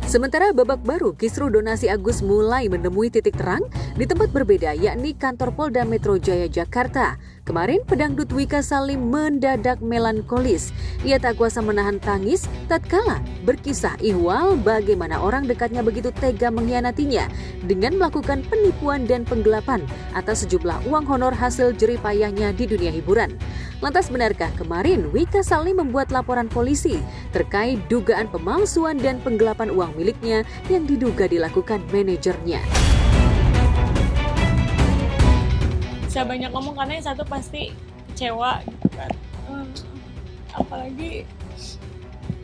Sementara babak baru, kisru donasi Agus mulai menemui titik terang di tempat berbeda, yakni kantor Polda Metro Jaya Jakarta. Kemarin, pedangdut Wika Salim mendadak melankolis. Ia tak kuasa menahan tangis tatkala berkisah ihwal bagaimana orang dekatnya begitu tega mengkhianatinya dengan melakukan penipuan dan penggelapan atas sejumlah uang honor hasil jerih payahnya di dunia hiburan. Lantas benarkah kemarin Wika Salim membuat laporan polisi terkait dugaan pemalsuan dan penggelapan uang miliknya yang diduga dilakukan manajernya? Bisa banyak ngomong karena yang satu pasti kecewa gitu kan. Apalagi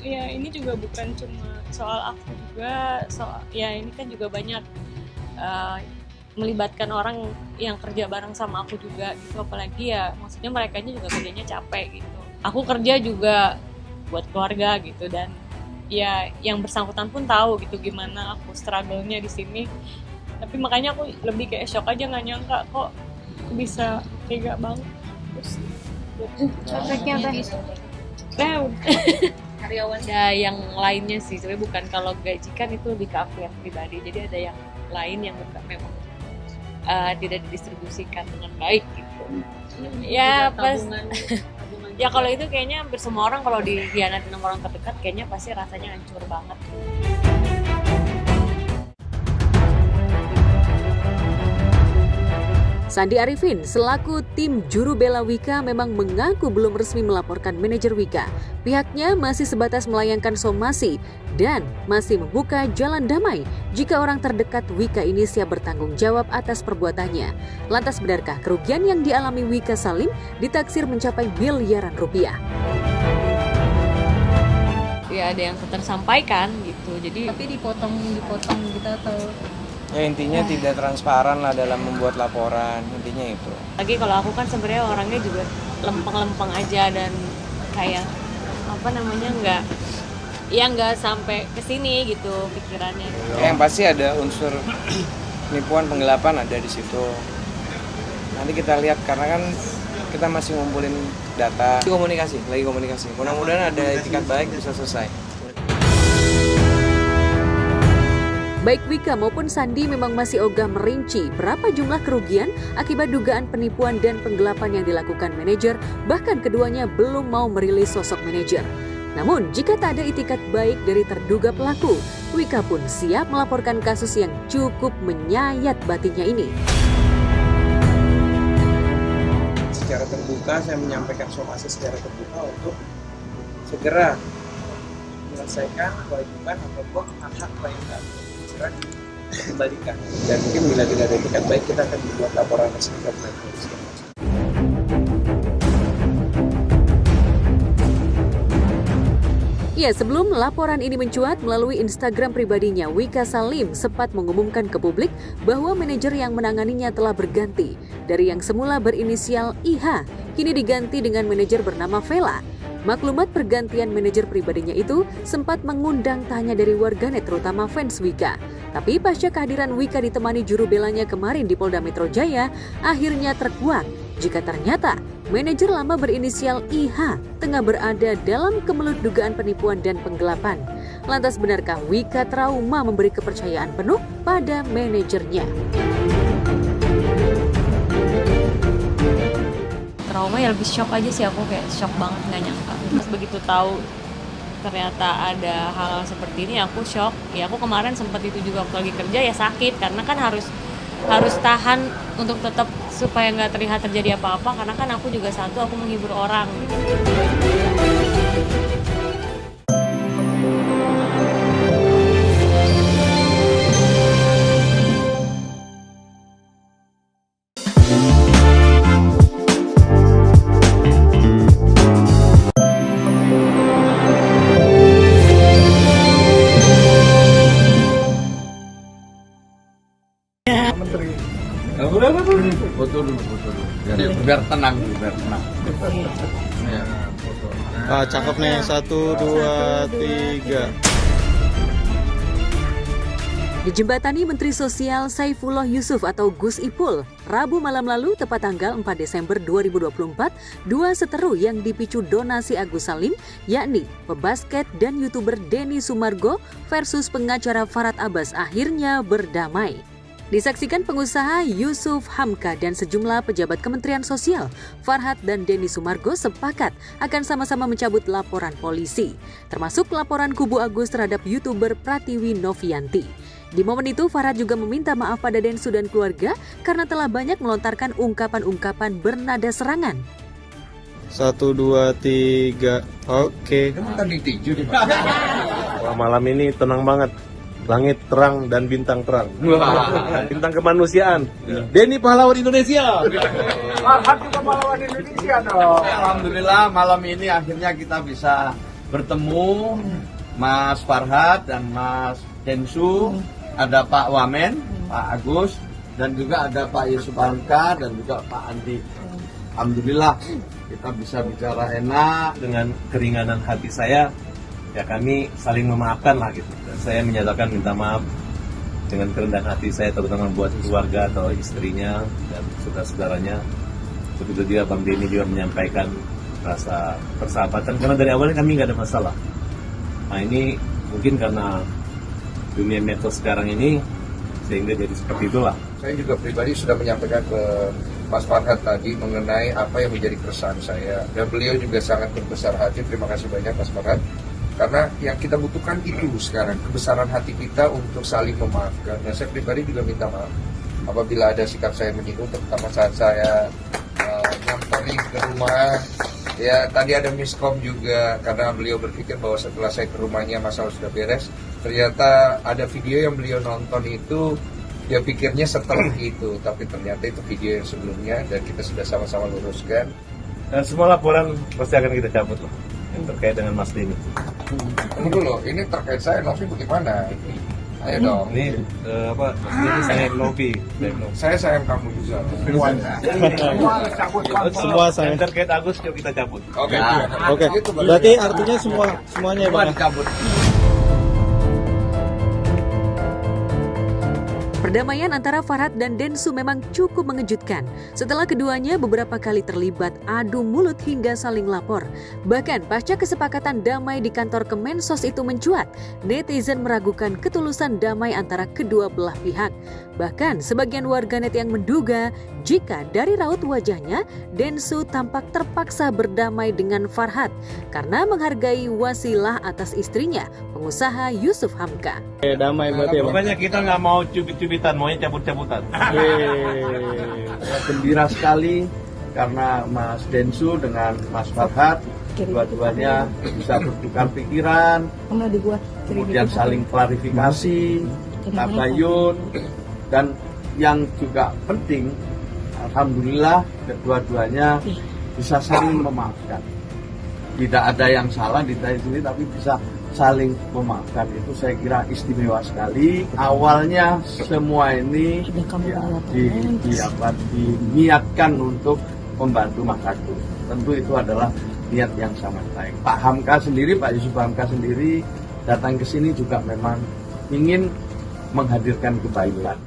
ya ini juga bukan cuma soal aku juga, ini kan juga banyak melibatkan orang yang kerja bareng sama aku juga gitu, apalagi ya maksudnya mereka juga kerjanya capek gitu. Aku kerja juga buat keluarga gitu, dan ya yang bersangkutan pun tahu gitu gimana aku struggle-nya di sini. Tapi makanya aku lebih kayak shock aja, nggak nyangka kok bisa tega banget. Terus efeknya apa? Karyawan ada yang lainnya sih, sebenarnya bukan, kalau gaji kan itu lebih ke aku yang pribadi, jadi ada yang lain yang memang tidak didistribusikan dengan baik gitu. Ya pas ya kalau itu kayaknya hampir semua orang kalau dikhianatin sama orang terdekat kayaknya pasti rasanya hancur banget. Sandi Arifin selaku tim juru bela Wika memang mengaku belum resmi melaporkan manajer Wika. Pihaknya masih sebatas melayangkan somasi dan masih membuka jalan damai jika orang terdekat Wika ini siap bertanggung jawab atas perbuatannya. Lantas benarkah kerugian yang dialami Wika Salim ditaksir mencapai miliaran rupiah? Ya ada yang tersampaikan gitu, jadi Tapi dipotong gitu atau Ya intinya tidak transparan lah dalam membuat laporan, intinya itu. lagi kalau aku kan sebenarnya orangnya juga lempeng-lempeng aja dan kayak nggak sampai ke sini gitu pikirannya. Yang pasti ada unsur penipuan, penggelapan ada di situ. Nanti kita lihat karena kan kita masih ngumpulin data. Lagi komunikasi. Mudah-mudahan ada etikat baik bisa selesai. Baik Wika maupun Sandi memang masih ogah merinci berapa jumlah kerugian akibat dugaan penipuan dan penggelapan yang dilakukan manajer, bahkan keduanya belum mau merilis sosok manajer. Namun, jika tak ada itikat baik dari terduga pelaku, Wika pun siap melaporkan kasus yang cukup menyayat batinnya ini. Secara terbuka saya menyampaikan somasi secara terbuka untuk segera menyelesaikan kewajiban ataupun hak-hak klien kami. Kembalikan, dan mungkin bila tidak ada etikat baik kita akan membuat laporan resmi ke polisi. Ya, sebelum laporan ini mencuat melalui Instagram pribadinya, Wika Salim sempat mengumumkan ke publik bahwa manajer yang menanganinya telah berganti. Dari yang semula berinisial IH, kini diganti dengan manajer bernama Vela. Maklumat pergantian manajer pribadinya itu sempat mengundang tanya dari warganet terutama fans Wika. Tapi pasca kehadiran Wika ditemani juru belanya kemarin di Polda Metro Jaya, akhirnya terkuak jika ternyata manajer lama berinisial IH tengah berada dalam kemelut dugaan penipuan dan penggelapan. Lantas benarkah Wika trauma memberi kepercayaan penuh pada manajernya? Trauma ya lebih shock aja sih, aku kayak shock banget, nggak nyangka. Terus begitu tahu ternyata ada hal seperti ini aku shock. Ya aku kemarin sempat itu juga waktu lagi kerja ya sakit karena kan harus tahan untuk tetap supaya nggak terlihat terjadi apa-apa, karena kan aku juga aku menghibur orang. Foto dulu. Biar tenang. Ya, foto. Cakep nih, 1, 2, 3. Dijembatani Menteri Sosial Saifullah Yusuf atau Gus Ipul, Rabu malam lalu tepat tanggal 4 Desember 2024, dua seteru yang dipicu donasi Agus Salim, yakni pebasket dan YouTuber Denny Sumargo versus pengacara Farhad Abbas akhirnya berdamai. Disaksikan pengusaha Yusuf Hamka dan sejumlah pejabat Kementerian Sosial, Farhad dan Denny Sumargo sepakat akan sama-sama mencabut laporan polisi, termasuk laporan kubu Agus terhadap YouTuber Pratiwi Novianti. Di momen itu, Farhad juga meminta maaf pada Densu dan keluarga karena telah banyak melontarkan ungkapan-ungkapan bernada serangan. 1, 2, 3, oke. Wah, malam ini tenang banget. Langit terang dan bintang terang. Bintang kemanusiaan. Denny pahlawan Indonesia. Farhad juga pahlawan Indonesia dong. Alhamdulillah malam ini akhirnya kita bisa bertemu Mas Farhad dan Mas Densu. Ada Pak Wamen, Pak Agus, dan juga ada Pak Yusuf Hamka dan juga Pak Andi. Alhamdulillah kita bisa bicara enak. Dengan keringanan hati saya, ya kami saling memaafkan lah gitu. Dan saya menyatakan minta maaf dengan kerendahan hati saya, terutama buat keluarga atau istrinya dan saudara-saudaranya. Begitu juga Bang Denny juga menyampaikan rasa persahabatan, karena dari awalnya kami nggak ada masalah. Nah ini mungkin karena dunia medsos sekarang ini sehingga jadi seperti itulah. Saya juga pribadi sudah menyampaikan ke Mas Farhad tadi mengenai apa yang menjadi keresahan saya, dan beliau juga sangat berbesar hati. Terima kasih banyak Mas Farhad, karena yang kita butuhkan itu sekarang, kebesaran hati kita untuk saling memaafkan. Dan saya pribadi juga minta maaf apabila ada sikap saya menyinggung, terutama saat saya nyamperin ke rumah. Ya, tadi ada miskom juga karena beliau berpikir bahwa setelah saya ke rumahnya masalah sudah beres. Ternyata ada video yang beliau nonton itu, dia pikirnya setelah itu, tapi ternyata itu video yang sebelumnya dan kita sudah sama-sama luruskan. Dan semua laporan pasti akan kita cabut loh, yang terkait dengan Mas Denny. Tunggu loh, ini terkait saya, Novi bagaimana? Ayo dong. Ini Mas Denny sayang Novi. Saya sayang kamu juga. Semua saya. Yang terkait Agus yuk kita cabut. Oke. Oke. Berarti artinya semuanya Semua dicabut. Perdamaian antara Farhad dan Densu memang cukup mengejutkan setelah keduanya beberapa kali terlibat adu mulut hingga saling lapor. Bahkan pasca kesepakatan damai di kantor Kemensos itu mencuat, netizen meragukan ketulusan damai antara kedua belah pihak. Bahkan sebagian warganet yang menduga jika dari raut wajahnya Densu tampak terpaksa berdamai dengan Farhad karena menghargai wasilah atas istrinya, pengusaha Yusuf Hamka. Damai berarti ya. Pokoknya kita nggak mau cubit-cubitan, maunya cabut-cabutan. Gembira sekali karena Mas Densu dengan Mas Farhad dua-duanya bisa bertukar pikiran, kemudian saling klarifikasi, tabayun, dan yang juga penting, alhamdulillah kedua-duanya bisa saling memaafkan. Tidak ada yang salah di sini, tapi bisa saling memaafkan. Itu saya kira istimewa sekali. Awalnya semua ini diniatkan untuk membantu Mas Agus. Tentu itu adalah niat yang sangat baik. Pak Hamka sendiri, Pak Yusuf Hamka sendiri datang ke sini juga memang ingin menghadirkan kebaikan.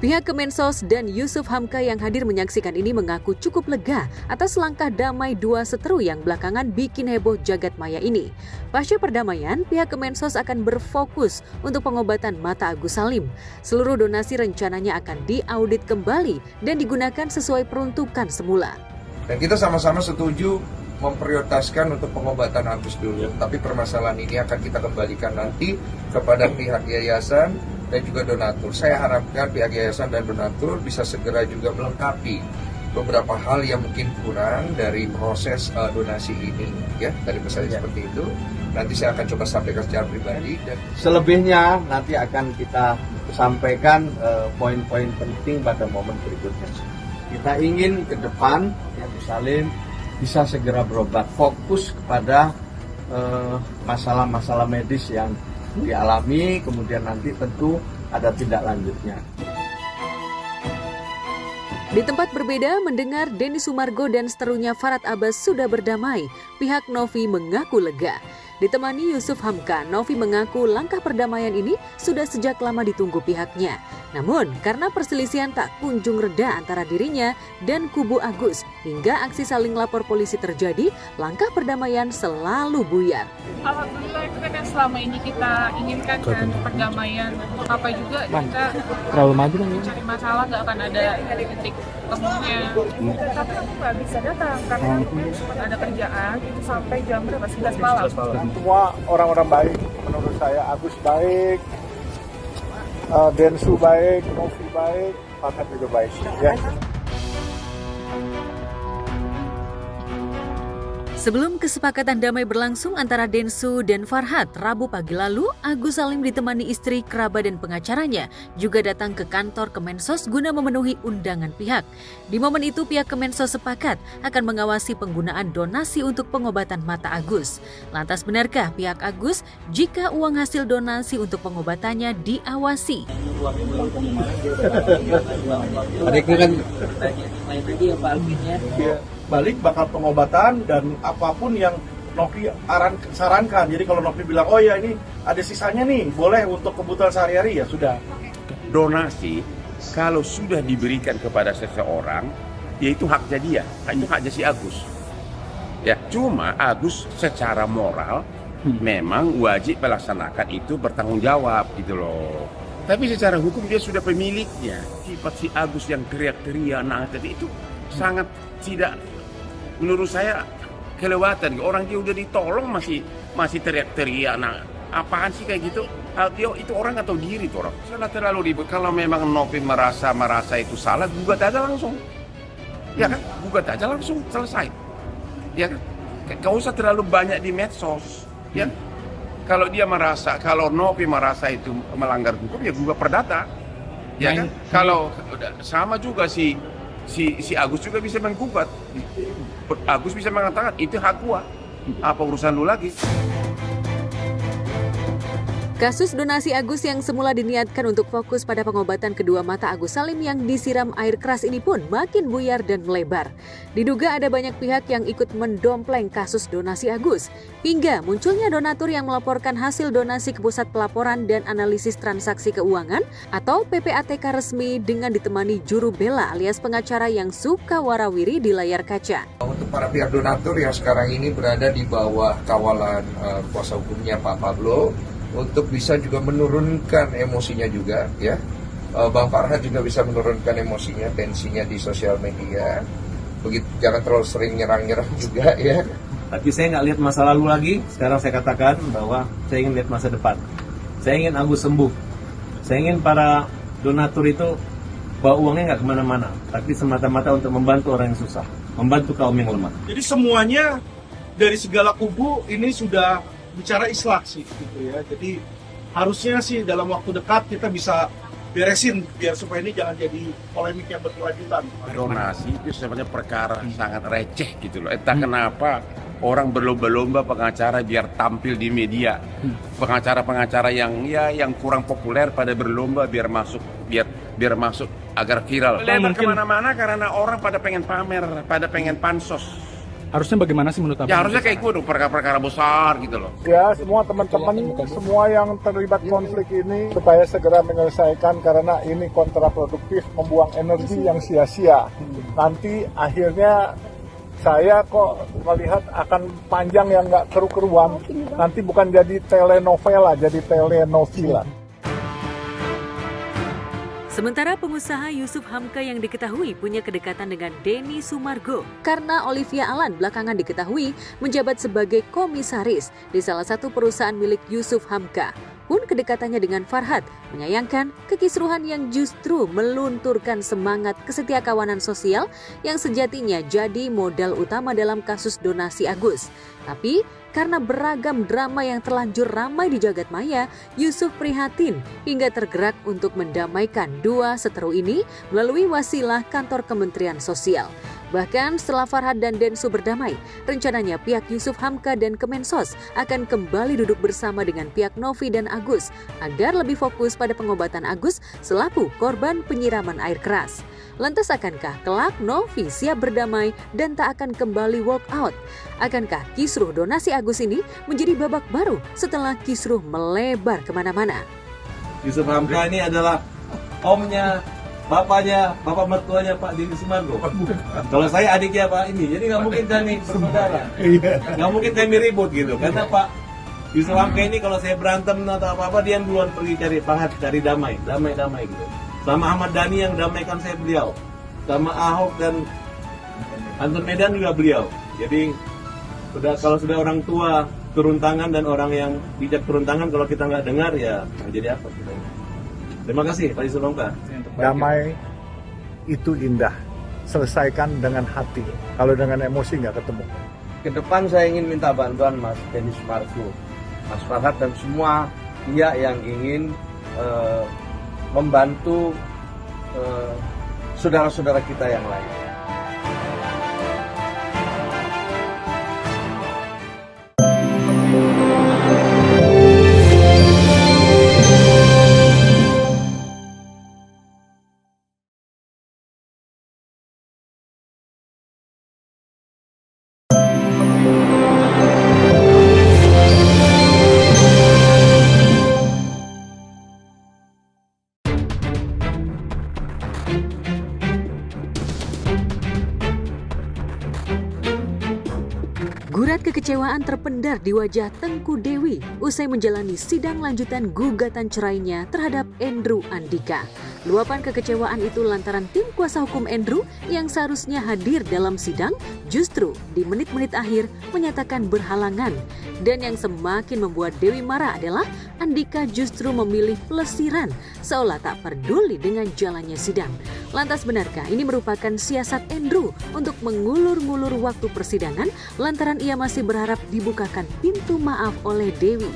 Pihak Kemensos dan Yusuf Hamka yang hadir menyaksikan ini mengaku cukup lega atas langkah damai dua seteru yang belakangan bikin heboh jagat maya ini. Pasca perdamaian, pihak Kemensos akan berfokus untuk pengobatan mata Agus Salim. Seluruh donasi rencananya akan diaudit kembali dan digunakan sesuai peruntukan semula. Dan kita sama-sama setuju memprioritaskan untuk pengobatan Agus dulu. Tapi permasalahan ini akan kita kembalikan nanti kepada pihak yayasan dan juga donatur. Saya harapkan pihak yayasan dan donatur bisa segera juga melengkapi beberapa hal yang mungkin kurang dari proses donasi ini, ya, dari misalnya seperti itu. Nanti saya akan coba sampaikan secara pribadi. Dan selebihnya nanti akan kita sampaikan poin-poin penting pada momen berikutnya. Kita ingin ke depan yang Salim bisa segera berobat, fokus kepada masalah-masalah medis yang dialami, kemudian nanti tentu ada tindak lanjutnya. Di tempat berbeda, mendengar Denny Sumargo dan seterunya Farhad Abbas sudah berdamai, pihak Novi mengaku lega. Ditemani Yusuf Hamka, Novi mengaku langkah perdamaian ini sudah sejak lama ditunggu pihaknya. Namun, karena perselisihan tak kunjung reda antara dirinya dan kubu Agus, hingga aksi saling lapor polisi terjadi, langkah perdamaian selalu buyar. Alhamdulillah itu kan yang selama ini kita inginkan kan, perdamaian. Apa juga kita terlalu maju kan? Cari masalah nggak akan ada titik temunya. Tapi aku nggak bisa datang karena mungkin sempat ada kerjaan itu sampai jam berapa? 11 malam. Semua orang-orang baik menurut saya. Agus baik, Densu baik, Novi baik, Farhad juga baik ya. Sebelum kesepakatan damai berlangsung antara Densu dan Farhad, Rabu pagi lalu, Agus Salim ditemani istri, kerabat, dan pengacaranya juga datang ke kantor Kemensos guna memenuhi undangan pihak. Di momen itu, pihak Kemensos sepakat akan mengawasi penggunaan donasi untuk pengobatan mata Agus. Lantas benarkah pihak Agus jika uang hasil donasi untuk pengobatannya diawasi? Balik bakal pengobatan dan apapun yang Novi sarankan. Jadi kalau Novi bilang, oh ya ini ada sisanya nih, boleh untuk kebutuhan sehari-hari, ya sudah. Donasi kalau sudah diberikan kepada seseorang, yaitu haknya dia, itu haknya si Agus. Ya, cuma Agus secara moral memang wajib melaksanakan itu, bertanggung jawab gitu loh. Tapi secara hukum dia sudah pemiliknya. Sifat si Agus yang teriak-teriak, nah tadi itu sangat tidak, menurut saya kelewatan. Orang dia udah ditolong masih teriak-teriak. Nah, apaan sih kayak gitu? Dia itu orang atau diri tuh orang? Salah terlalu ribet. Kalau memang Novi merasa itu salah, gugat aja langsung. Ya kan? Gugat aja langsung, selesai. Ya kan? Gak usah terlalu banyak di medsos. Ya. Kalau dia merasa, kalau Novi merasa itu melanggar hukum, ya gugat perdata. Ya kan? Kalau sama juga si Agus juga bisa menggugat. Agus bisa mengatakan itu hak gua. Apa urusan lu lagi? Kasus donasi Agus yang semula diniatkan untuk fokus pada pengobatan kedua mata Agus Salim yang disiram air keras ini pun makin buyar dan melebar. Diduga ada banyak pihak yang ikut mendompleng kasus donasi Agus, hingga munculnya donatur yang melaporkan hasil donasi ke Pusat Pelaporan dan Analisis Transaksi Keuangan atau PPATK resmi dengan ditemani juru bela alias pengacara yang suka warawiri di layar kaca. Untuk para pihak donatur yang sekarang ini berada di bawah kawalan kuasa hukumnya Pak Pablo, untuk bisa juga menurunkan emosinya juga ya. Bang Farhad juga bisa menurunkan emosinya, tensinya di sosial media. Begitu, jangan terlalu sering nyerang-nyerang juga ya. Tapi saya nggak lihat masa lalu lagi. Sekarang saya katakan bahwa saya ingin lihat masa depan. Saya ingin Agus sembuh. Saya ingin para donatur itu bawa uangnya nggak kemana-mana, tapi semata-mata untuk membantu orang yang susah, membantu kaum yang lemah. Jadi semuanya dari segala kubu ini sudah bicara islah sih gitu ya. Jadi harusnya sih dalam waktu dekat kita bisa beresin biar supaya ini jangan jadi polemik yang berkelanjutan. Donasi itu sebenarnya perkara sangat receh gitu loh. Entah kenapa orang berlomba-lomba pengacara biar tampil di media. Pengacara-pengacara yang kurang populer pada berlomba biar masuk agar viral. Lebar kemana-mana karena orang pada pengen pamer, pada pengen pansos. Harusnya bagaimana sih menurut Abang? Ya harusnya kayak gue dong, perkara-perkara besar gitu loh. Ya, semua teman-teman, semua yang terlibat konflik ini supaya segera menyelesaikan karena ini kontraproduktif, membuang energi yang sia-sia. Nanti akhirnya saya kok melihat akan panjang yang nggak keru-keruan. Nanti bukan jadi telenovela, jadi telenovela. Sementara pengusaha Yusuf Hamka yang diketahui punya kedekatan dengan Denny Sumargo karena Olivia Alan belakangan diketahui menjabat sebagai komisaris di salah satu perusahaan milik Yusuf Hamka. Pun kedekatannya dengan Farhad menyayangkan kekisruhan yang justru melunturkan semangat kesetiakawanan sosial yang sejatinya jadi modal utama dalam kasus donasi Agus. Tapi karena beragam drama yang terlanjur ramai di jagat maya, Yusuf prihatin hingga tergerak untuk mendamaikan dua seteru ini melalui wasilah kantor Kementerian Sosial. Bahkan setelah Farhad dan Densu berdamai, rencananya pihak Yusuf Hamka dan Kemensos akan kembali duduk bersama dengan pihak Novi dan Agus agar lebih fokus pada pengobatan Agus selaku korban penyiraman air keras. Lantas akankah kelak Novi siap berdamai dan tak akan kembali walk out? Akankah kisruh donasi Agus ini menjadi babak baru setelah kisruh melebar kemana-mana? Yusuf Hamka ini adalah omnya, bapaknya, bapak mertuanya Pak Dini Sumargo. Kalau saya adiknya Pak ini, jadi nggak mungkin kami bersaudara. Nggak mungkin kami ribut gitu. Karena Pak Yusuf Hamka ini kalau saya berantem atau apa-apa, dia yang duluan pergi cari damai gitu. Sama Ahmad Dhani yang damaikan saya beliau. Sama Ahok dan Anton Medan juga beliau. Jadi kalau sudah orang tua turun tangan dan orang yang bijak turun tangan, kalau kita nggak dengar ya jadi apa? Terima kasih Pak Yusuf Hamka. Damai itu indah, selesaikan dengan hati. Kalau dengan emosi nggak ketemu. Ke depan saya ingin minta bantuan Mas Denny Sumargo, Mas Farhad dan semua pihak yang ingin membantu saudara-saudara kita yang lain. Gurat kekecewaan terpendar di wajah Tengku Dewi usai menjalani sidang lanjutan gugatan cerainya terhadap Andrew Andika. Luapan kekecewaan itu lantaran tim kuasa hukum Andrew yang seharusnya hadir dalam sidang justru di menit-menit akhir menyatakan berhalangan. Dan yang semakin membuat Dewi marah adalah Andika justru memilih pelesiran seolah tak peduli dengan jalannya sidang. Lantas benarkah ini merupakan siasat Andrew untuk mengulur-ngulur waktu persidangan lantaran ia masih berharap dibukakan pintu maaf oleh Dewi?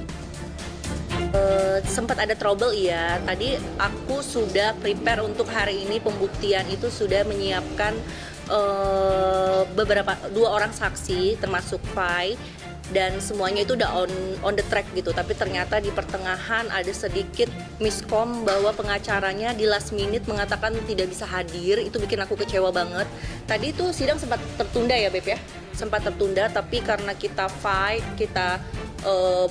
Sempat ada trouble ya. Tadi aku sudah prepare untuk hari ini pembuktian itu sudah menyiapkan dua orang saksi termasuk Fai dan semuanya itu udah on the track gitu. Tapi ternyata di pertengahan ada sedikit miskom bahwa pengacaranya di last minute mengatakan tidak bisa hadir. Itu bikin aku kecewa banget. Tadi itu sidang sempat tertunda ya Beb ya. Sempat tertunda tapi karena kita fight, kita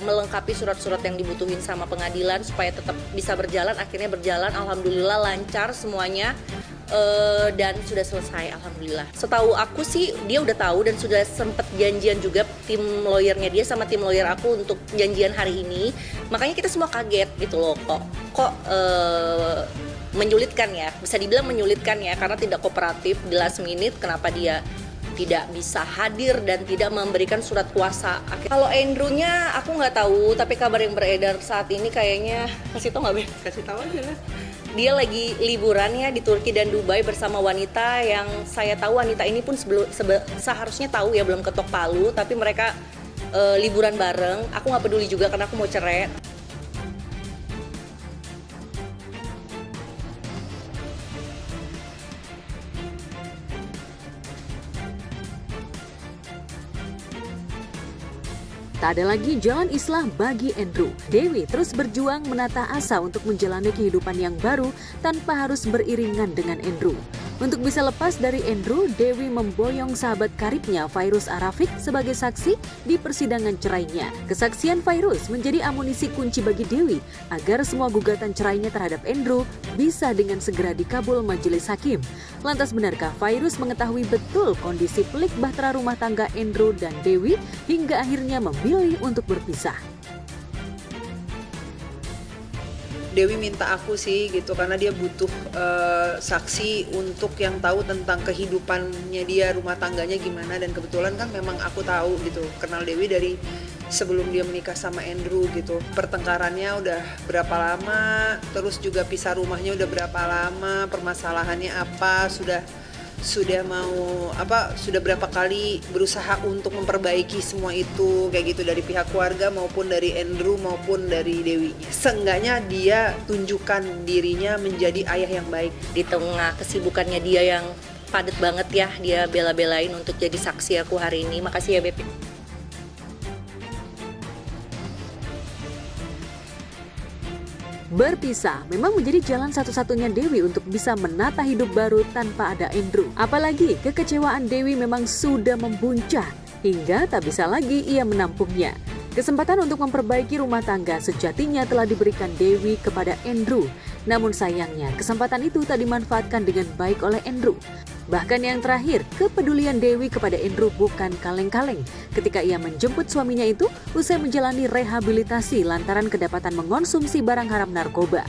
melengkapi surat-surat yang dibutuhin sama pengadilan supaya tetap bisa berjalan, akhirnya berjalan, alhamdulillah lancar semuanya dan sudah selesai, alhamdulillah. Setahu aku sih dia udah tahu dan sudah sempat janjian juga tim lawyernya dia sama tim lawyer aku untuk janjian hari ini, makanya kita semua kaget gitu loh, kok menyulitkan ya, bisa dibilang menyulitkan ya karena tidak kooperatif di last minute, kenapa dia tidak bisa hadir dan tidak memberikan surat kuasa. Kalau Andrew-nya aku nggak tahu, tapi kabar yang beredar saat ini kayaknya kasih tahu nggak, Beb? Kasih tahu aja lah. Dia lagi liburan ya di Turki dan Dubai bersama wanita yang saya tahu wanita ini pun seharusnya tahu ya, belum ketok palu, tapi mereka liburan bareng. Aku nggak peduli juga karena aku mau cerai. Tak ada lagi jalan islah bagi Andrew. Dewi terus berjuang menata asa untuk menjalani kehidupan yang baru tanpa harus beriringan dengan Andrew. Untuk bisa lepas dari Andrew, Dewi memboyong sahabat karibnya Fairuz Arafik sebagai saksi di persidangan cerainya. Kesaksian Fairuz menjadi amunisi kunci bagi Dewi agar semua gugatan cerainya terhadap Andrew bisa dengan segera dikabul majelis hakim. Lantas benarkah Fairuz mengetahui betul kondisi pelik bahtera rumah tangga Andrew dan Dewi hingga akhirnya memilih untuk berpisah? Dewi minta aku sih gitu karena dia butuh saksi untuk yang tahu tentang kehidupannya dia, rumah tangganya gimana, dan kebetulan kan memang aku tahu gitu, kenal Dewi dari sebelum dia menikah sama Andrew gitu. Pertengkarannya udah berapa lama, terus juga pisah rumahnya udah berapa lama, permasalahannya apa, sudah berapa kali berusaha untuk memperbaiki semua itu kayak gitu dari pihak keluarga maupun dari Andrew maupun dari Dewi. Seenggaknya dia tunjukkan dirinya menjadi ayah yang baik. Di tengah kesibukannya dia yang padet banget ya dia bela-belain untuk jadi saksi aku hari ini. Makasih ya Beb. Berpisah memang menjadi jalan satu-satunya Dewi untuk bisa menata hidup baru tanpa ada Andrew. Apalagi kekecewaan Dewi memang sudah membuncah hingga tak bisa lagi ia menampungnya. Kesempatan untuk memperbaiki rumah tangga sejatinya telah diberikan Dewi kepada Andrew. Namun sayangnya kesempatan itu tak dimanfaatkan dengan baik oleh Andrew. Bahkan yang terakhir, kepedulian Dewi kepada Andrew bukan kaleng-kaleng ketika ia menjemput suaminya itu usai menjalani rehabilitasi lantaran kedapatan mengonsumsi barang haram narkoba.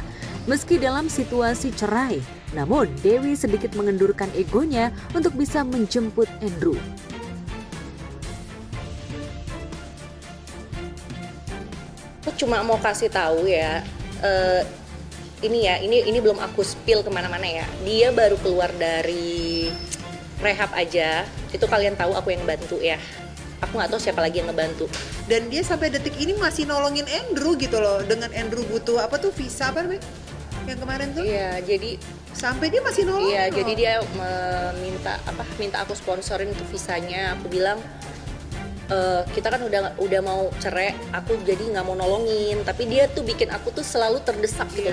Meski dalam situasi cerai, namun Dewi sedikit mengendurkan egonya untuk bisa menjemput Andrew. Aku cuma mau kasih tahu ya, ini belum aku spill kemana-mana ya. Dia baru keluar dari rehab aja, itu kalian tahu aku yang bantu ya. Aku nggak tahu siapa lagi yang ngebantu. Dan dia sampai detik ini masih nolongin Andrew gitu loh. Dengan Andrew butuh apa tuh visa apa namanya? Yang kemarin tuh? Iya, jadi sampai dia masih nolong. Iya, jadi dia minta aku sponsorin untuk visanya. Aku bilang kita kan udah mau cerai, aku jadi nggak mau nolongin, tapi dia tuh bikin aku tuh selalu terdesak gitu.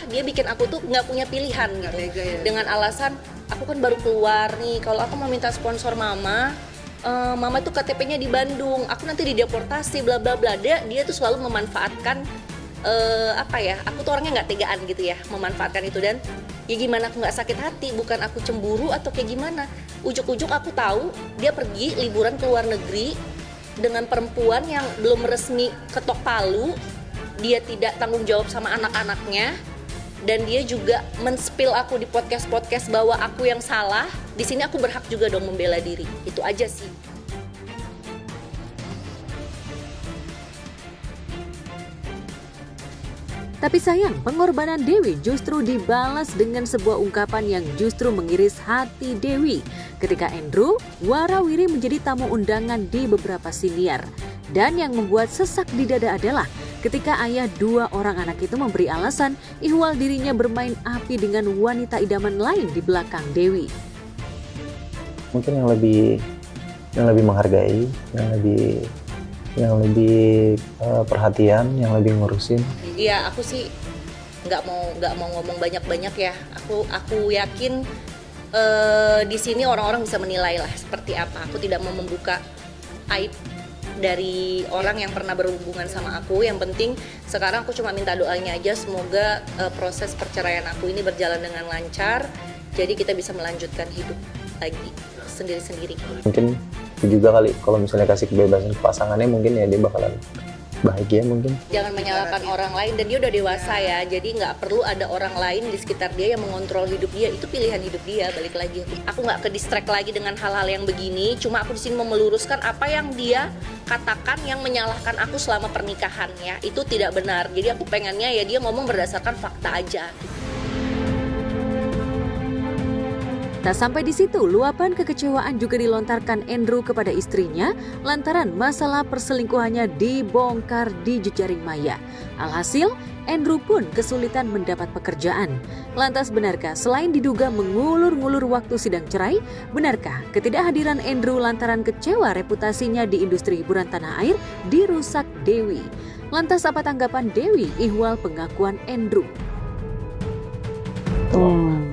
Dia bikin aku tuh nggak punya pilihan gitu. Dengan alasan aku kan baru keluar nih, kalau aku mau minta sponsor mama tuh KTP-nya di Bandung, aku nanti dideportasi bla bla bla. Dia tuh selalu memanfaatkan aku tuh orangnya nggak tegaan gitu ya, memanfaatkan itu. Dan ya gimana aku nggak sakit hati, bukan aku cemburu atau kayak gimana. Ujuk-ujuk aku tahu dia pergi liburan ke luar negeri dengan perempuan yang belum resmi ketok palu, dia tidak tanggung jawab sama anak-anaknya, dan dia juga men-spill aku di podcast-podcast bahwa aku yang salah. Di sini aku berhak juga dong membela diri, itu aja sih. Tapi sayang, pengorbanan Dewi justru dibalas dengan sebuah ungkapan yang justru mengiris hati Dewi. Ketika Andrew warawiri menjadi tamu undangan di beberapa siniar. Dan yang membuat sesak di dada adalah ketika ayah 2 orang anak itu memberi alasan ihwal dirinya bermain api dengan wanita idaman lain di belakang Dewi. Mungkin yang lebih menghargai, yang lebih perhatian, yang lebih ngurusin. Iya, aku sih nggak mau ngomong banyak-banyak ya. Aku yakin di sini orang-orang bisa menilai lah seperti apa. Aku tidak mau membuka aib dari orang yang pernah berhubungan sama aku. Yang penting sekarang aku cuma minta doanya aja, semoga proses perceraian aku ini berjalan dengan lancar. Jadi kita bisa melanjutkan hidup lagi sendiri-sendiri. Mungkin juga kali kalau misalnya kasih kebebasan ke pasangannya, mungkin ya dia bakalan bahagia mungkin. Jangan menyalahkan orang lain, dan dia udah dewasa ya, jadi nggak perlu ada orang lain di sekitar dia yang mengontrol hidup dia. Itu pilihan hidup dia. Balik lagi, aku nggak ke distract lagi dengan hal-hal yang begini. Cuma aku di sini mau meluruskan apa yang dia katakan yang menyalahkan aku selama pernikahan ya, itu tidak benar. Jadi aku pengennya ya dia ngomong berdasarkan fakta aja. Tak sampai di situ, luapan kekecewaan juga dilontarkan Andrew kepada istrinya lantaran masalah perselingkuhannya dibongkar di jejaring maya. Alhasil, Andrew pun kesulitan mendapat pekerjaan. Lantas benarkah selain diduga mengulur-ngulur waktu sidang cerai, benarkah ketidakhadiran Andrew lantaran kecewa reputasinya di industri hiburan tanah air dirusak Dewi? Lantas apa tanggapan Dewi ihwal pengakuan Andrew?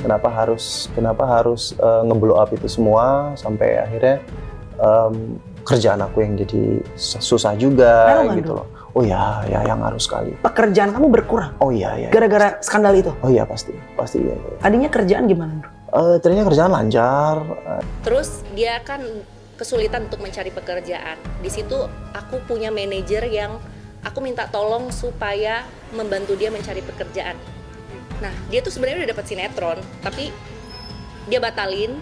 Kenapa harus ngeblow up itu semua sampai akhirnya kerjaan aku yang jadi susah juga gitu loh. Oh ya yang harus sekali. Pekerjaan kamu berkurang? Oh iya. Gara-gara skandal itu? Oh iya pasti ya. Tadinya kerjaan gimana? Tadinya kerjaan lancar. Terus dia kan kesulitan untuk mencari pekerjaan. Di situ aku punya manajer yang aku minta tolong supaya membantu dia mencari pekerjaan. Nah, dia tuh sebenarnya udah dapat sinetron, tapi dia batalin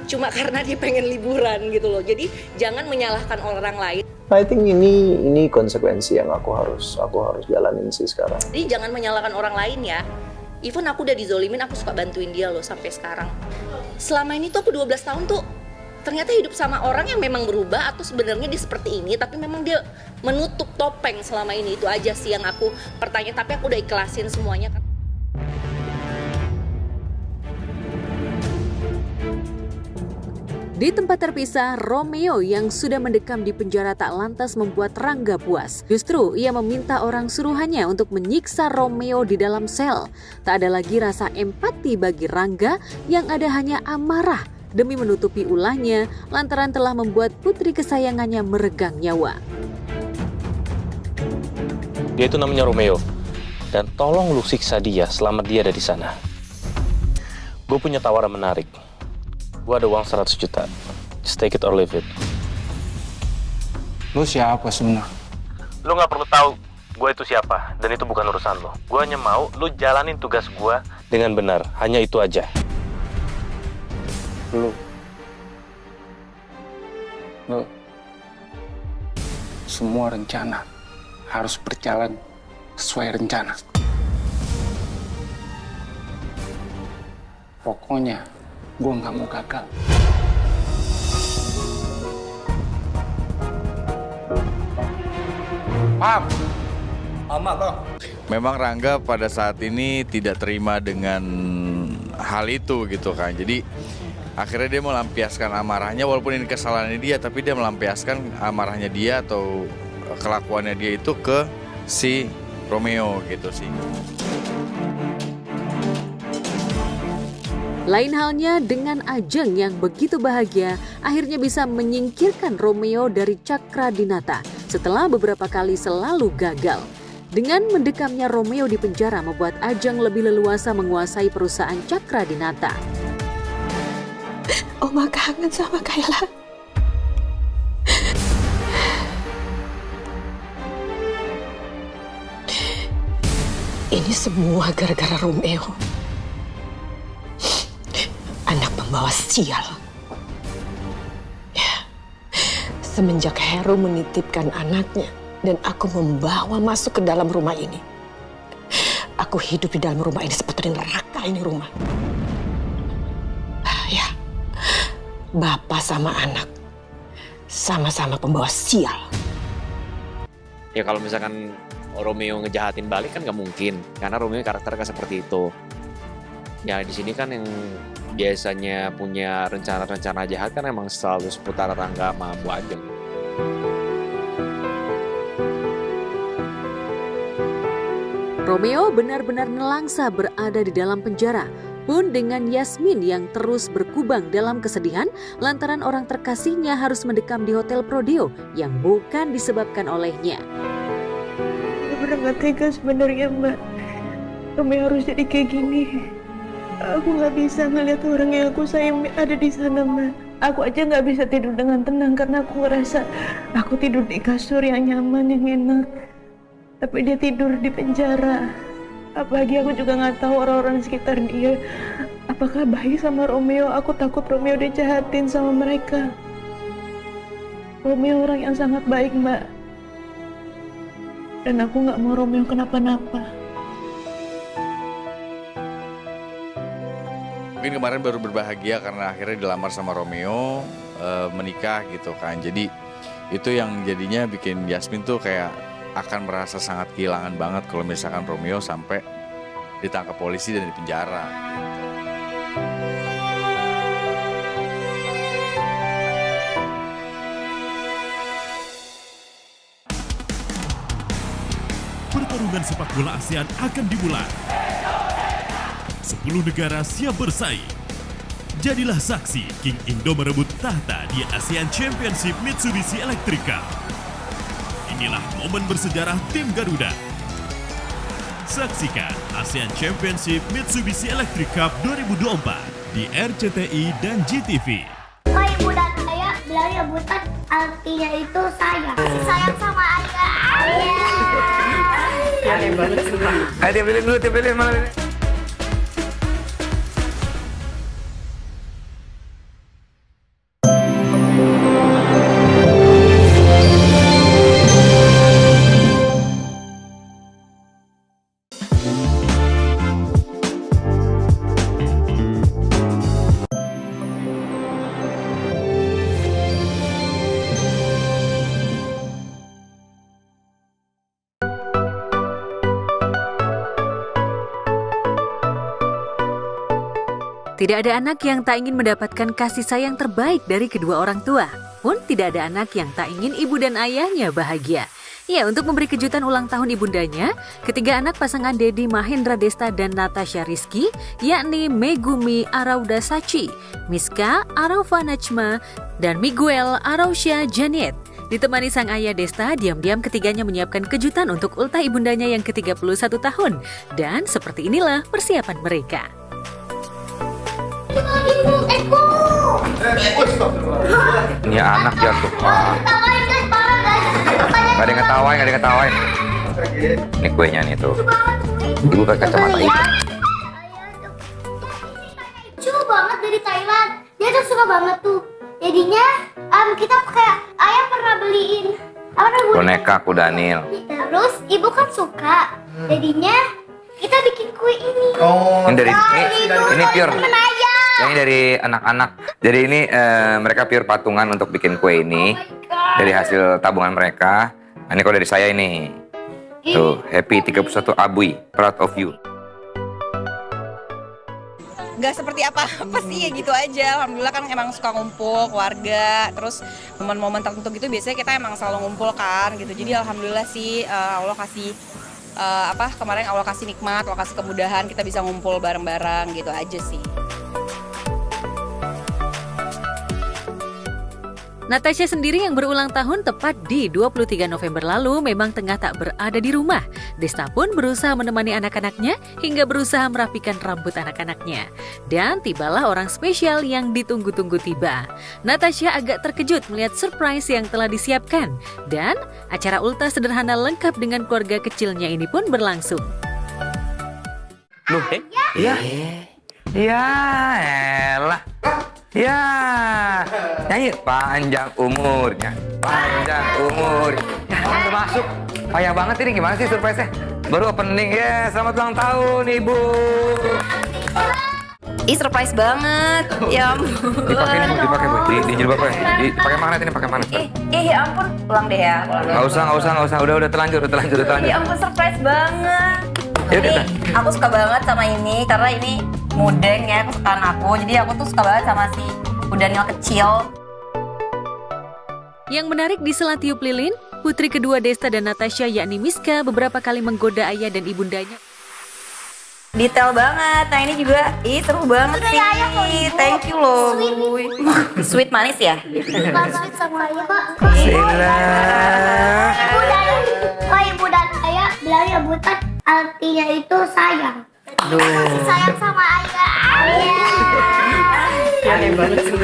cuma karena dia pengen liburan gitu loh. Jadi jangan menyalahkan orang lain. I think ini konsekuensi yang aku harus jalanin sih sekarang. Jadi jangan menyalahkan orang lain ya. Even aku udah dizolimin, aku suka bantuin dia loh sampai sekarang. Selama ini tuh aku 12 tahun tuh ternyata hidup sama orang yang memang berubah, atau sebenarnya dia seperti ini tapi memang dia menutup topeng selama ini. Itu aja sih yang aku pertanyaan, tapi aku udah ikhlasin semuanya kan. Di tempat terpisah, Romeo yang sudah mendekam di penjara tak lantas membuat Rangga puas. Justru ia meminta orang suruhannya untuk menyiksa Romeo di dalam sel. Tak ada lagi rasa empati bagi Rangga, yang ada hanya amarah demi menutupi ulahnya lantaran telah membuat putri kesayangannya meregang nyawa. Dia itu namanya Romeo. Dan tolong lu siksa dia selama dia ada di sana. Gue punya tawaran menarik. Gue ada uang 100 juta. Just take it or leave it. Lu siapa sebenarnya? Lu gak perlu tahu gue itu siapa. Dan itu bukan urusan lo. Gue hanya mau lu jalanin tugas gue dengan benar. Hanya itu aja. Lu semua rencana harus berjalan sesuai rencana. Pokoknya gue nggak mau gagal. Paham? Bang. Memang Rangga pada saat ini tidak terima dengan hal itu gitu kan. Jadi akhirnya dia melampiaskan amarahnya, walaupun ini kesalahannya dia, tapi dia melampiaskan amarahnya dia atau kelakuannya dia itu ke si Romeo gitu sih. Lain halnya dengan Ajeng yang begitu bahagia akhirnya bisa menyingkirkan Romeo dari Cakradinata setelah beberapa kali selalu gagal. Dengan mendekamnya Romeo di penjara membuat Ajeng lebih leluasa menguasai perusahaan Cakradinata. Oma kangen sama Kayla. Ini semua gara-gara Romeo. Anak pembawa sial. Semenjak Heru menitipkan anaknya dan aku membawa masuk ke dalam rumah ini, aku hidup di dalam rumah ini seperti neraka ini rumah. Ya, bapak sama anak sama-sama pembawa sial. Ya kalau misalkan Romeo ngejahatin balik kan nggak mungkin, karena Romeo karakternya seperti itu. Ya di sini kan yang biasanya punya rencana-rencana jahat kan emang selalu seputar Rangga sama Bu Ajeng. Romeo benar-benar nelangsa berada di dalam penjara, pun dengan Yasmin yang terus berkubang dalam kesedihan lantaran orang terkasihnya harus mendekam di Hotel Prodeo yang bukan disebabkan olehnya. Bener gak tega sebenarnya Mbak. Romeo harus jadi kayak gini. Aku nggak bisa ngeliat orang yang aku sayang ada di sana, Mbak. Aku aja nggak bisa tidur dengan tenang karena aku ngerasa aku tidur di kasur yang nyaman, yang enak. Tapi dia tidur di penjara. Apalagi aku juga nggak tahu orang-orang sekitar dia apakah baik sama Romeo. Aku takut Romeo dijahatin sama mereka. Romeo orang yang sangat baik, Mbak. Dan aku nggak mau Romeo kenapa-napa. Mungkin kemarin baru berbahagia karena akhirnya dilamar sama Romeo, menikah gitu kan. Jadi itu yang jadinya bikin Yasmin tuh kayak akan merasa sangat kehilangan banget kalau misalkan Romeo sampai ditangkap polisi dan dipenjara. Pertarungan sepak bola ASEAN akan dimulai. 10 negara siap bersaing. Jadilah saksi King Indo merebut tahta di ASEAN Championship Mitsubishi Electric Cup. Inilah momen bersejarah tim Garuda. Saksikan ASEAN Championship Mitsubishi Electric Cup 2024 di RCTI dan GTV. Oh, ibu dan ayah bilang rebutan artinya itu sayang. Sayang sama ayah. Aneh banget sih. Ayo tiap pilih malam ini. Tidak ada anak yang tak ingin mendapatkan kasih sayang terbaik dari kedua orang tua. Pun tidak ada anak yang tak ingin ibu dan ayahnya bahagia. Ya, untuk memberi kejutan ulang tahun ibundanya, ketiga anak pasangan Dedi Mahendra Desta dan Natasha Rizky, yakni Megumi Arauda Sachi, Miska Araufa Najma, dan Miguel Arausya Janet. Ditemani sang ayah Desta, diam-diam ketiganya menyiapkan kejutan untuk ultah ibundanya yang ke-31 tahun. Dan seperti inilah persiapan mereka. Ini anak jatuh. Gak ada yang ketawain. Ini kuenya nih tuh. Ibu pakai kacamata hitam. Lucu banget dari Thailand. Dia tuh suka banget tuh. Jadinya kita kayak ayah pernah beliin Boneka aku Daniel. Terus ibu kan suka. Jadinya kita bikin kue ini. Ini dari ini pure. Ini dari anak-anak. Jadi ini mereka pure patungan untuk bikin kue ini dari hasil tabungan mereka. Nah, ini kok dari saya ini. Tuh, happy 31 Abui, proud of you. Nggak seperti apa-apa sih, ya gitu aja. Alhamdulillah kan emang suka ngumpul keluarga, terus momen-momen tertentu gitu biasanya kita emang selalu ngumpul kan gitu. Jadi alhamdulillah sih Allah kasih kemarin Allah kasih nikmat, Allah kasih kemudahan, kita bisa ngumpul bareng-bareng gitu aja sih. Natasha sendiri yang berulang tahun tepat di 23 November lalu memang tengah tak berada di rumah. Desta pun berusaha menemani anak-anaknya hingga berusaha merapikan rambut anak-anaknya. Dan tibalah orang spesial yang ditunggu-tunggu tiba. Natasha agak terkejut melihat surprise yang telah disiapkan. Dan acara ultah sederhana lengkap dengan keluarga kecilnya ini pun berlangsung. Loh, iya. Ya, elah. Ya, nyanyi panjang umurnya, panjang umur. Ya, udah masuk. Payah banget ini, gimana sih surprise-nya? Baru opening ya, selamat ulang tahun Ibu. Ih, surprise banget. Ya ampun. Dipakai Bu, di jilbabnya. Dipakai magnet ini, pakai magnet. Ya ampun, pulang deh ya. Nggak usah. Udah terlanjur. Ya ampun, surprise banget. Yaudah. Aku suka banget sama ini karena ini mudeng ya, kesukaan aku. Jadi aku tuh suka banget sama si Daniel kecil. Yang menarik di sela tiup lilin, putri kedua Desta dan Natasha yakni Miska beberapa kali menggoda ayah dan ibundanya. Detail banget. Nah ini juga, seru banget sih. Thank you loh. Sweet manis ya? Bukan sweet sama ayah kok. Bismillah. Ibu dan ayah bilang rebutan artinya itu sayang. Kasih sayang sama ayah. Aneh banget sih.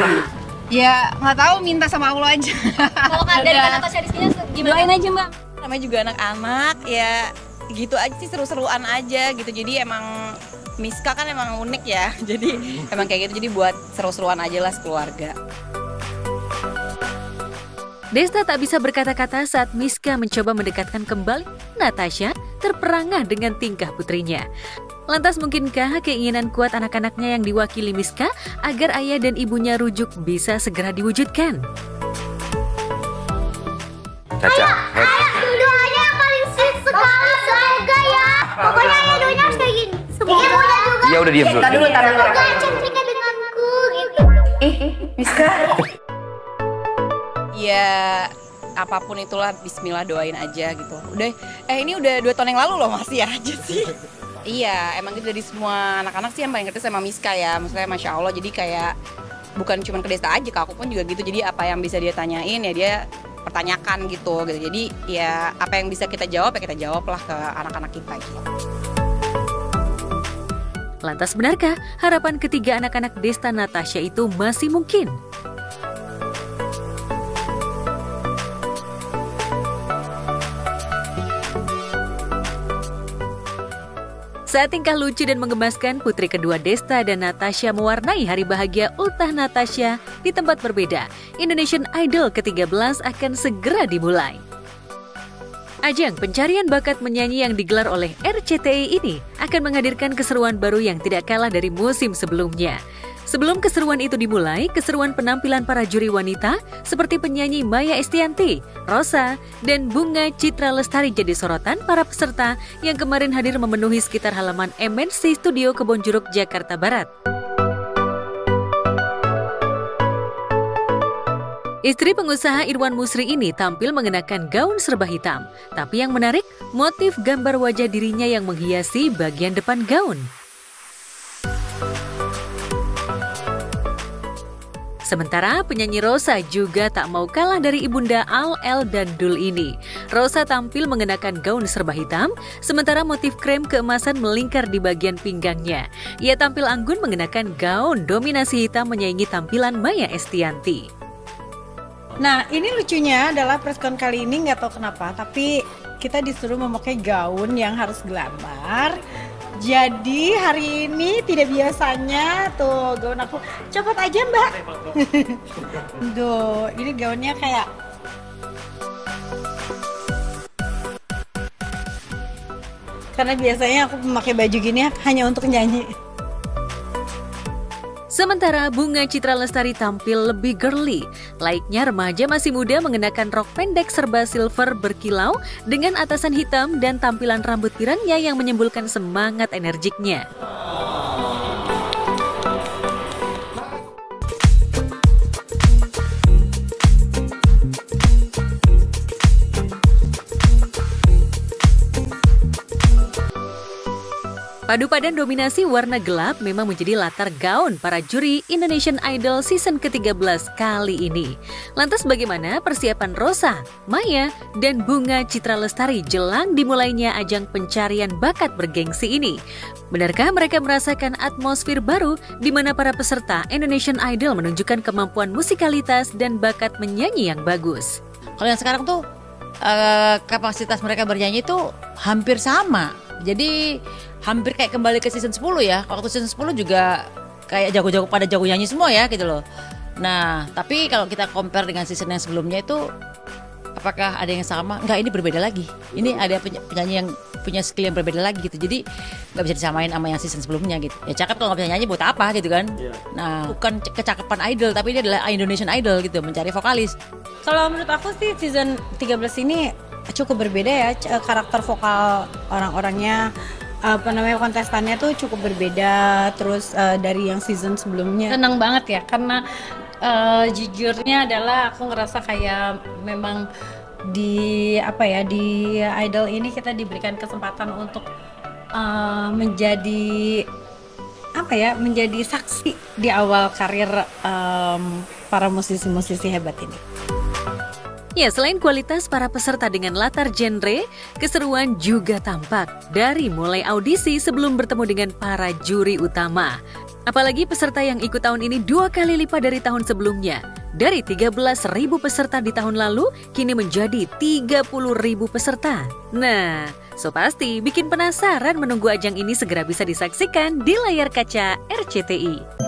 Ya nggak tahu, minta sama Allah aja. Kalau dari Natasha di sini Didoain aja Mbak. namanya juga anak-anak ya, gitu aja sih, seru-seruan aja gitu. Jadi emang Miska kan emang unik ya, jadi emang kayak gitu, jadi buat seru-seruan aja lah sekeluarga. Desta tak bisa berkata-kata saat Miska mencoba mendekatkan kembali Natasha, terperangah dengan tingkah putrinya. Lantas mungkinkah keinginan kuat anak-anaknya yang diwakili Miska agar ayah dan ibunya rujuk bisa segera diwujudkan? Caca, Doanya yang paling sweet sekali semoga ya. Pokoknya doanya harus kayak gini. Semoga juga. Iya udah diam dulu. Taruh dulu. Cantiknya denganku gitu. Miska. Ya apapun itulah, bismillah, doain aja gitu. Udah, ini udah 2 tahun yang lalu loh, masih aja sih. Iya, emang gitu dari semua anak-anak sih yang paling ngerti sama Miska ya. Maksudnya Masya Allah, jadi kayak bukan cuma ke Desta aja, ke aku pun juga gitu. Jadi apa yang bisa dia tanyain ya dia pertanyakan gitu. Jadi ya apa yang bisa kita jawab ya kita jawab lah ke anak-anak kita gitu. Lantas benarkah harapan ketiga anak-anak Desta Natasha itu masih mungkin? Saat tingkah lucu dan menggemaskan, putri kedua Desta dan Natasha mewarnai hari bahagia ultah Natasha di tempat berbeda. Indonesian Idol ke-13 akan segera dimulai. Ajang pencarian bakat menyanyi yang digelar oleh RCTI ini akan menghadirkan keseruan baru yang tidak kalah dari musim sebelumnya. Sebelum keseruan itu dimulai, keseruan penampilan para juri wanita seperti penyanyi Maya Estianty, Rosa, dan Bunga Citra Lestari jadi sorotan para peserta yang kemarin hadir memenuhi sekitar halaman MNC Studio Kebonjeruk, Jakarta Barat. Istri pengusaha Irwan Musri ini tampil mengenakan gaun serba hitam. Tapi yang menarik, motif gambar wajah dirinya yang menghiasi bagian depan gaun. Sementara penyanyi Rosa juga tak mau kalah dari ibunda Al, El, dan Dul ini. Rosa tampil mengenakan gaun serba hitam, sementara motif krem keemasan melingkar di bagian pinggangnya. Ia tampil anggun mengenakan gaun dominasi hitam menyaingi tampilan Maya Estianty. Nah, ini lucunya adalah preskon kali ini nggak tahu kenapa, tapi kita disuruh memakai gaun yang harus glamor. Jadi hari ini tidak biasanya tuh gaun aku, copot aja Mbak. Duh, ini gaunnya kayak karena biasanya aku memakai baju gini hanya untuk nyanyi. Sementara Bunga Citra Lestari tampil lebih girly. Layaknya remaja masih muda mengenakan rok pendek serba silver berkilau dengan atasan hitam dan tampilan rambut pirangnya yang menyembulkan semangat energiknya. Padu padan dominasi warna gelap memang menjadi latar gaun para juri Indonesian Idol season ke-13 kali ini. Lantas bagaimana persiapan Rosa, Maya, dan Bunga Citra Lestari jelang dimulainya ajang pencarian bakat bergengsi ini? Benarkah mereka merasakan atmosfer baru di mana para peserta Indonesian Idol menunjukkan kemampuan musikalitas dan bakat menyanyi yang bagus? Kalau yang sekarang tuh kapasitas mereka bernyanyi tuh hampir sama. Jadi hampir kayak kembali ke season 10 ya. Waktu season 10 juga kayak jago-jago pada jago nyanyi semua ya gitu loh. Nah, tapi kalau kita compare dengan season yang sebelumnya itu apakah ada yang sama? Enggak, ini berbeda lagi. Ini ada penyanyi yang punya skill yang berbeda lagi gitu. Jadi nggak bisa disamain sama yang season sebelumnya gitu. Ya cakep kalau nggak bisa nyanyi buat apa gitu kan. Nah, bukan kecakapan idol, tapi ini adalah Indonesian Idol gitu, mencari vokalis. Kalau menurut aku sih season 13 ini cukup berbeda ya, karakter vokal orang-orangnya, kontestannya tuh cukup berbeda terus dari yang season sebelumnya. Senang banget ya karena jujurnya adalah aku ngerasa kayak memang di idol ini kita diberikan kesempatan untuk menjadi saksi di awal karir para musisi-musisi hebat ini. Ya, selain kualitas para peserta dengan latar genre, keseruan juga tampak dari mulai audisi sebelum bertemu dengan para juri utama. Apalagi peserta yang ikut tahun ini 2 kali lipat dari tahun sebelumnya. Dari 13.000 peserta di tahun lalu, kini menjadi 30.000 peserta. Nah, so pasti bikin penasaran menunggu ajang ini segera bisa disaksikan di layar kaca RCTI.